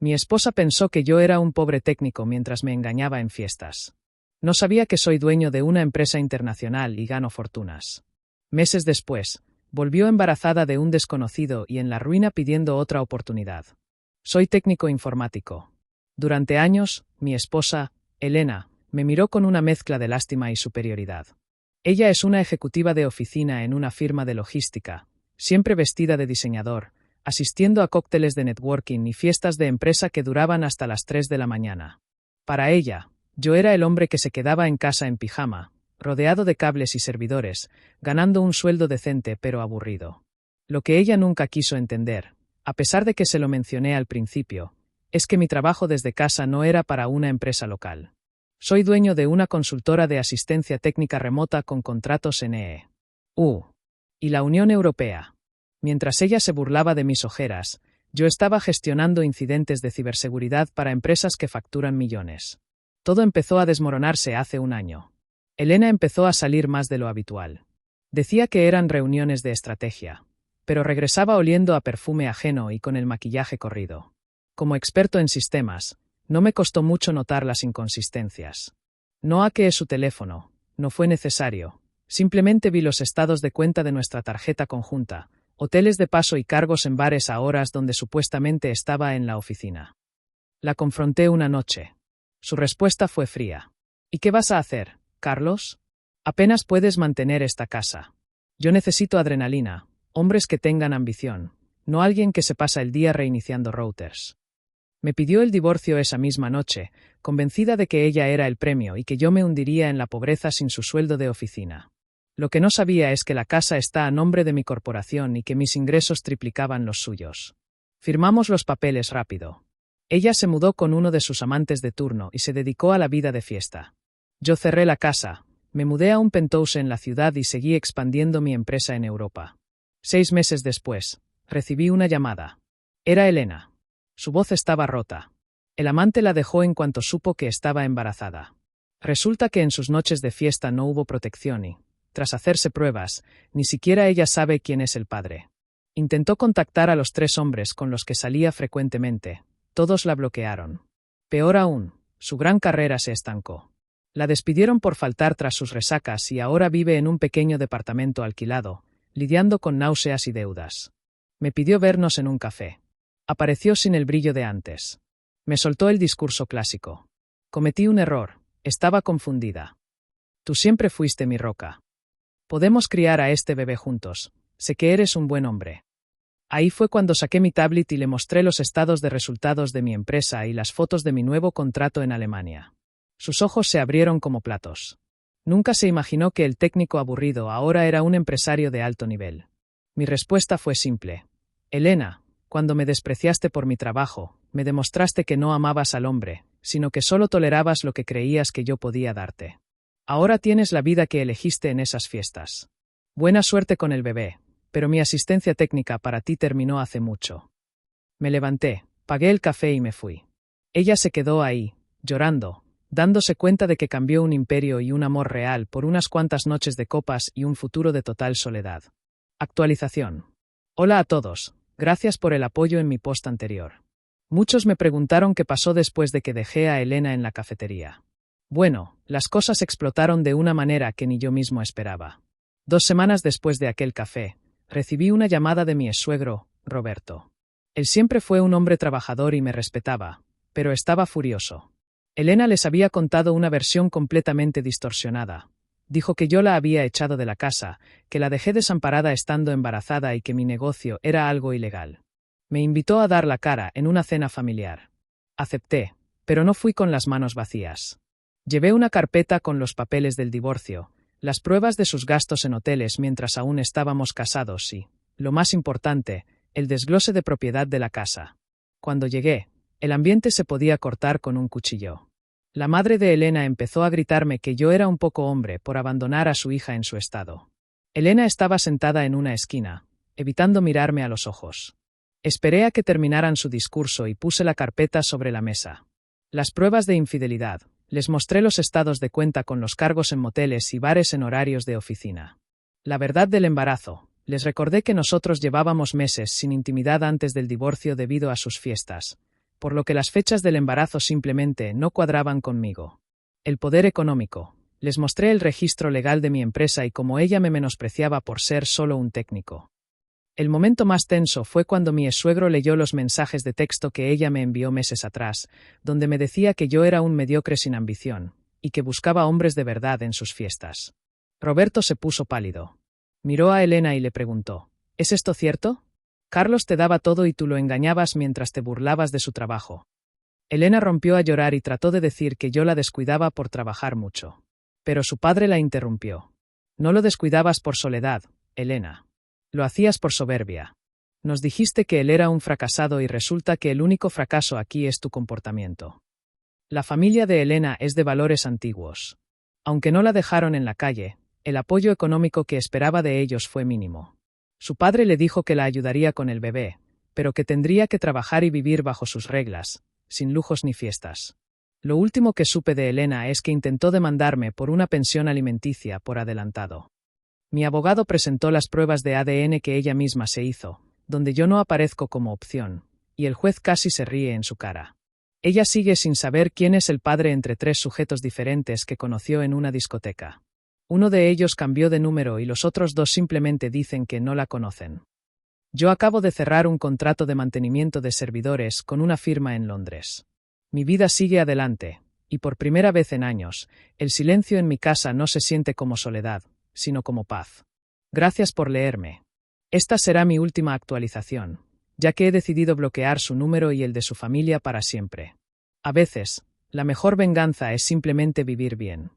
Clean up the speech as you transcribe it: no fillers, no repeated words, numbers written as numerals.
Mi esposa pensó que yo era un pobre técnico mientras me engañaba en fiestas. No sabía que soy dueño de una empresa internacional y gano fortunas. Meses después, volvió embarazada de un desconocido y en la ruina pidiendo otra oportunidad. Soy técnico informático. Durante años, mi esposa, Elena, me miró con una mezcla de lástima y superioridad. Ella es una ejecutiva de oficina en una firma de logística, siempre vestida de diseñador, asistiendo a cócteles de networking y fiestas de empresa que duraban hasta las 3 de la mañana. Para ella, yo era el hombre que se quedaba en casa en pijama, rodeado de cables y servidores, ganando un sueldo decente pero aburrido. Lo que ella nunca quiso entender, a pesar de que se lo mencioné al principio, es que mi trabajo desde casa no era para una empresa local. Soy dueño de una consultora de asistencia técnica remota con contratos en EU y la Unión Europea. Mientras ella se burlaba de mis ojeras, yo estaba gestionando incidentes de ciberseguridad para empresas que facturan millones. Todo empezó a desmoronarse hace un año. Elena empezó a salir más de lo habitual. Decía que eran reuniones de estrategia, pero regresaba oliendo a perfume ajeno y con el maquillaje corrido. Como experto en sistemas, no me costó mucho notar las inconsistencias. No hackeé su teléfono, no fue necesario. Simplemente vi los estados de cuenta de nuestra tarjeta conjunta, hoteles de paso y cargos en bares a horas donde supuestamente estaba en la oficina. La confronté una noche. Su respuesta fue fría. ¿Y qué vas a hacer, Carlos? Apenas puedes mantener esta casa. Yo necesito adrenalina, hombres que tengan ambición, no alguien que se pasa el día reiniciando routers. Me pidió el divorcio esa misma noche, convencida de que ella era el premio y que yo me hundiría en la pobreza sin su sueldo de oficina. Lo que no sabía es que la casa está a nombre de mi corporación y que mis ingresos triplicaban los suyos. Firmamos los papeles rápido. Ella se mudó con uno de sus amantes de turno y se dedicó a la vida de fiesta. Yo cerré la casa, me mudé a un penthouse en la ciudad y seguí expandiendo mi empresa en Europa. 6 meses después, recibí una llamada. Era Elena. Su voz estaba rota. El amante la dejó en cuanto supo que estaba embarazada. Resulta que en sus noches de fiesta no hubo protección y, tras hacerse pruebas, ni siquiera ella sabe quién es el padre. Intentó contactar a los 3 hombres con los que salía frecuentemente. Todos la bloquearon. Peor aún, su gran carrera se estancó. La despidieron por faltar tras sus resacas y ahora vive en un pequeño departamento alquilado, lidiando con náuseas y deudas. Me pidió vernos en un café. Apareció sin el brillo de antes. Me soltó el discurso clásico. Cometí un error, estaba confundida. Tú siempre fuiste mi roca. Podemos criar a este bebé juntos, sé que eres un buen hombre. Ahí fue cuando saqué mi tablet y le mostré los estados de resultados de mi empresa y las fotos de mi nuevo contrato en Alemania. Sus ojos se abrieron como platos. Nunca se imaginó que el técnico aburrido ahora era un empresario de alto nivel. Mi respuesta fue simple. Elena, cuando me despreciaste por mi trabajo, me demostraste que no amabas al hombre, sino que solo tolerabas lo que creías que yo podía darte. Ahora tienes la vida que elegiste en esas fiestas. Buena suerte con el bebé, pero mi asistencia técnica para ti terminó hace mucho. Me levanté, pagué el café y me fui. Ella se quedó ahí, llorando, dándose cuenta de que cambió un imperio y un amor real por unas cuantas noches de copas y un futuro de total soledad. Actualización. Hola a todos. Gracias por el apoyo en mi post anterior. Muchos me preguntaron qué pasó después de que dejé a Elena en la cafetería. Bueno, las cosas explotaron de una manera que ni yo mismo esperaba. 2 semanas después de aquel café, recibí una llamada de mi exsuegro, Roberto. Él siempre fue un hombre trabajador y me respetaba, pero estaba furioso. Elena les había contado una versión completamente distorsionada. Dijo que yo la había echado de la casa, que la dejé desamparada estando embarazada y que mi negocio era algo ilegal. Me invitó a dar la cara en una cena familiar. Acepté, pero no fui con las manos vacías. Llevé una carpeta con los papeles del divorcio, las pruebas de sus gastos en hoteles mientras aún estábamos casados y, lo más importante, el desglose de propiedad de la casa. Cuando llegué, el ambiente se podía cortar con un cuchillo. La madre de Elena empezó a gritarme que yo era un poco hombre por abandonar a su hija en su estado. Elena estaba sentada en una esquina, evitando mirarme a los ojos. Esperé a que terminaran su discurso y puse la carpeta sobre la mesa. Las pruebas de infidelidad. Les mostré los estados de cuenta con los cargos en moteles y bares en horarios de oficina. La verdad del embarazo. Les recordé que nosotros llevábamos meses sin intimidad antes del divorcio debido a sus fiestas. por lo que las fechas del embarazo simplemente no cuadraban conmigo. El poder económico. Les mostré el registro legal de mi empresa y cómo ella me menospreciaba por ser solo un técnico. El momento más tenso fue cuando mi exsuegro leyó los mensajes de texto que ella me envió meses atrás, donde me decía que yo era un mediocre sin ambición, y que buscaba hombres de verdad en sus fiestas. Roberto se puso pálido. Miró a Elena y le preguntó: ¿Es esto cierto? Carlos te daba todo y tú lo engañabas mientras te burlabas de su trabajo. Elena rompió a llorar y trató de decir que yo la descuidaba por trabajar mucho. Pero su padre la interrumpió. No lo descuidabas por soledad, Elena. Lo hacías por soberbia. Nos dijiste que él era un fracasado y resulta que el único fracaso aquí es tu comportamiento. La familia de Elena es de valores antiguos. Aunque no la dejaron en la calle, el apoyo económico que esperaba de ellos fue mínimo. Su padre le dijo que la ayudaría con el bebé, pero que tendría que trabajar y vivir bajo sus reglas, sin lujos ni fiestas. Lo último que supe de Elena es que intentó demandarme por una pensión alimenticia por adelantado. Mi abogado presentó las pruebas de ADN que ella misma se hizo, donde yo no aparezco como opción, y el juez casi se ríe en su cara. Ella sigue sin saber quién es el padre entre 3 sujetos diferentes que conoció en una discoteca. Uno de ellos cambió de número y los otros 2 simplemente dicen que no la conocen. Yo acabo de cerrar un contrato de mantenimiento de servidores con una firma en Londres. Mi vida sigue adelante, y por primera vez en años, el silencio en mi casa no se siente como soledad, sino como paz. Gracias por leerme. Esta será mi última actualización, ya que he decidido bloquear su número y el de su familia para siempre. A veces, la mejor venganza es simplemente vivir bien.